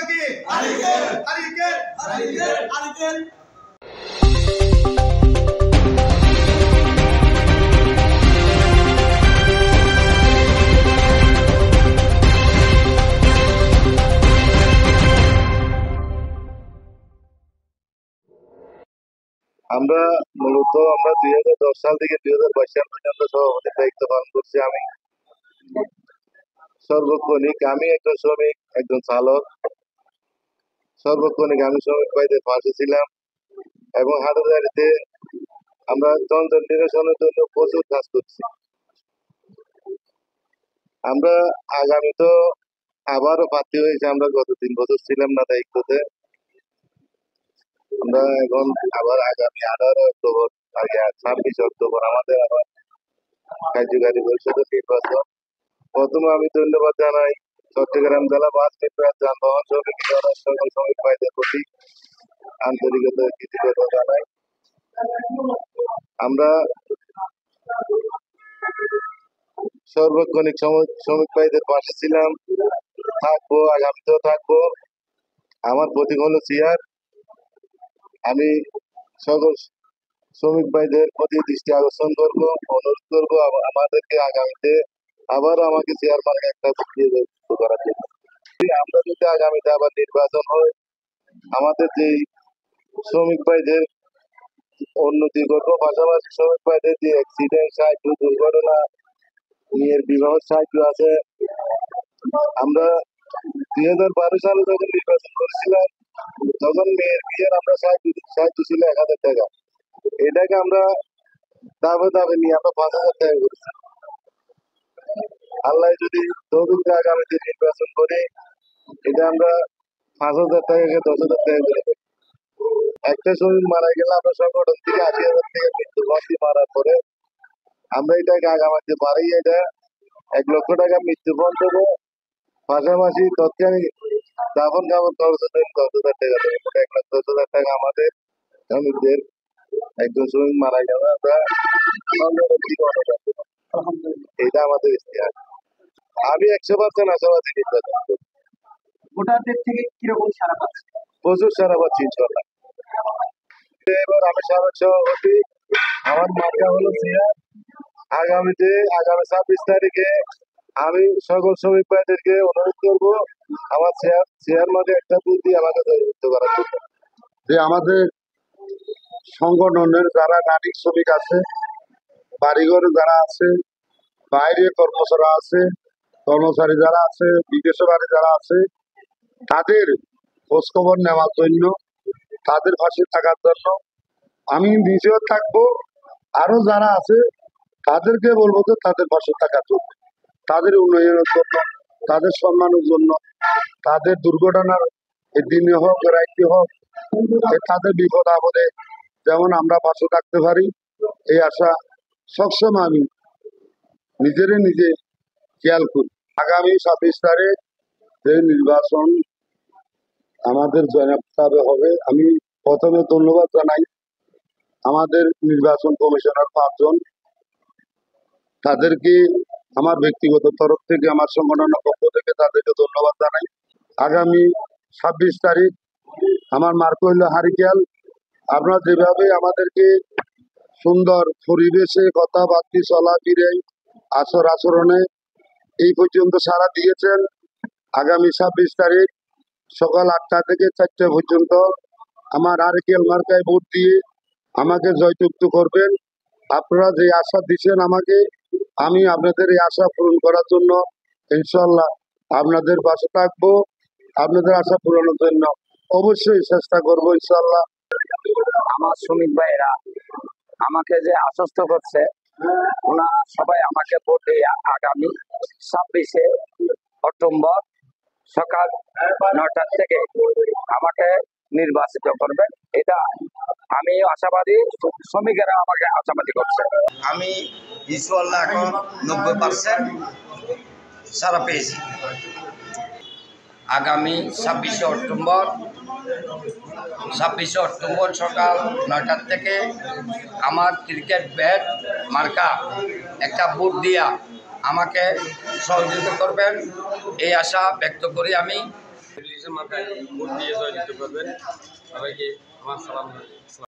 কি hurricane hurricane hurricane hurricane. আমরা মূলত 2010 সাল থেকে 2022 সাল পর্যন্ত সভাপতির দায়িত্ব পালন করছি। আমি সর্বক্ষণিক আমি একজন শ্রমিক, একজন চালক। সর্বক্ষণিক আমি শ্রমিক ভাইদের পাশে ছিলাম এবং হাটাজারিতে আমরা জঞ্জাল নিরসনের জন্য প্রচুর কাজ করছি। আমরা আগামী তো আবারও প্রার্থী হয়েছে। আমরা গত 3 বছর ছিলাম না দায়িত্বতে। আমরা এখন আবার আগামী 18 অক্টোবর 26 অক্টোবর আমাদের আবার কার্যকারী পরিষদের নির্বাচন। প্রথমে আমি ধন্যবাদ জানাই চট্টগ্রাম জেলা বাস নির্বাচন যানবাহন শ্রমিক সকল শ্রমিক ভাইদের প্রতি আন্তরিকতা কৃতজ্ঞতা জানাই। আমরা সর্বক্ষণিক শ্রমিক ভাইদের পাশে ছিলাম, থাকবো, আগামীতেও থাকবো। আমার প্রতীক হলো চেয়ার। আমি সকল শ্রমিক ভাইদের প্রতি দৃষ্টি আকর্ষণ করবো, অনুরোধ করবো আমাদেরকে আগামীতে আবার আমাকে চেয়ার মার্কা একটা যুক্ত করার জন্য। আমরা যদি আগামীতে আবার নির্বাচন হয়, আমাদের যে শ্রমিক ভাইদের উন্নতি করবো, পাশাপাশি শ্রমিক ভাইদের যে অ্যাক্সিডেন্ট সাহায্য, দুর্ঘটনা, মেয়ের বিবাহ সাহায্য আছে। আমরা 2012 সালে যখন নির্বাচন করেছিলাম তখন মেয়ের বিয়ের আমরা সাহায্য ছিল 1000 টাকা। এটাকে আমরা দাবে দাবে নিয়ে আমরা 5000 টাকা করেছি। আল্লাহ যদি তৌফিক দেয় আগামীতে নির্বাচন করে এটা আমরা 5000 টাকাকে 10,000 টাকা করে দেবো। একটা শ্রমিক মারা গেলে আমরা সংগঠন থেকে 80,000 টাকা মৃত্যু বন্দি মারার পরে আমরা এটাকে আগামীতে বাড়িয়ে এটা 1 লক্ষ টাকা মৃত্যু বন্ধ দেবো। পাশাপাশি তৎকালীন দাফন কাফন খরচের জন্য 10,000 টাকা দেবো। 1,10,000 টাকা আমাদের শ্রমিকদের একজন শ্রমিক মারা গেলে আমরা এটা আমাদের ইতিহাস। আমি 100% আশাবাদী নির্বাচন করব। ভোটারদের থেকে কিরকম সারা পাচ্ছে? প্রচুর সারা পাচ্ছি ইনশাল্লাহ। এবার আমি সাবেক সভাপতি, আমার মার্কা হলো চেয়ার। আগামী 26 তারিখে আমি সকল শ্রমিক ভাইদেরকে অনুরোধ করবো আমার চেয়ার মাঝে একটা বুদ্ধি আমাকে যুক্ত করার জন্য। যে আমাদের সংগঠনের যারা নারী শ্রমিক আছে, বাড়িঘরে যারা আছে, বাইরে কর্মচারী যারা আছে, বিদেশে বাড়ি যারা আছে, তাদের খোঁজখবর নেওয়ার জন্য, তাদের পাশে থাকার জন্য আমি নিজেও থাকবো। আরো যারা আছে তাদেরকে বলবো যে তাদের পাশে থাকার জন্য, তাদের উন্নয়নের জন্য, তাদের সম্মানের জন্য, তাদের দুর্ঘটনার দিনে হোক রাইতে হোক, তাদের বিপদ আপদে যেমন আমরা পাশে থাকতে পারি এই আশা সবসময় আমি নিজে খেয়াল করি। আগামী 26 তারিখ যে নির্বাচন আমাদের জয়নাবে হবে, আমি প্রথমে ধন্যবাদ জানাই আমাদের নির্বাচন কমিশনার 5 জন, তাদেরকে আমার ব্যক্তিগত তরফ থেকে, আমার সংগঠনের পক্ষ থেকে তাদেরকে ধন্যবাদ জানাই। আগামী 26 তারিখ আমার মার্কা হইল হারিকেল। আপনারা যেভাবে আমাদেরকে সুন্দর পরিবেশে কথাবার্তা চলাফেরায় আচরণে এই পর্যন্ত সাড়া দিয়েছেন, আগামী 26 তারিখ সকাল 8টা থেকে 4টা পর্যন্ত আমার হারিকেল মার্কায় ভোট দিয়ে আমাকে জয়যুক্ত করবেন। আপনারা যে আশা দিচ্ছেন আমাকে, আমি আপনাদের এই আশা পূরণ করার জন্য ইনশাল্লাহ আপনাদের পাশে থাকবো। আপনাদের আশা পূরণের জন্য অবশ্যই চেষ্টা করবো ইনশাল্লাহ। আমার শ্রমিক ভাইয়েরা আমাকে যে আশ্বস্ত করছে, ওনারা সবাই আমাকে ভোট দিয়ে আগামী 26শে অক্টোবর সকাল 9টা থেকে আমাকে নির্বাচিত করবেন। এটা আমি আশাবাদী, শ্রমিকেরা আমাকে আশাবাদী করছে। আমি ইনশাআল্লাহ এখন 90% সারা পেয়েছি। আগামী 26শে অক্টোবর সকাল 9টার থেকে আমার ক্রিকেট ব্যাট মার্কা একটা ভোট দিয়া আমাকে সহযোগিতা করবেন এই আশা ব্যক্ত করি আমি। ইলিশের মাথায় ভোট দিয়ে জয়যুক্ত করবেন। সবাইকে আমার সালাম।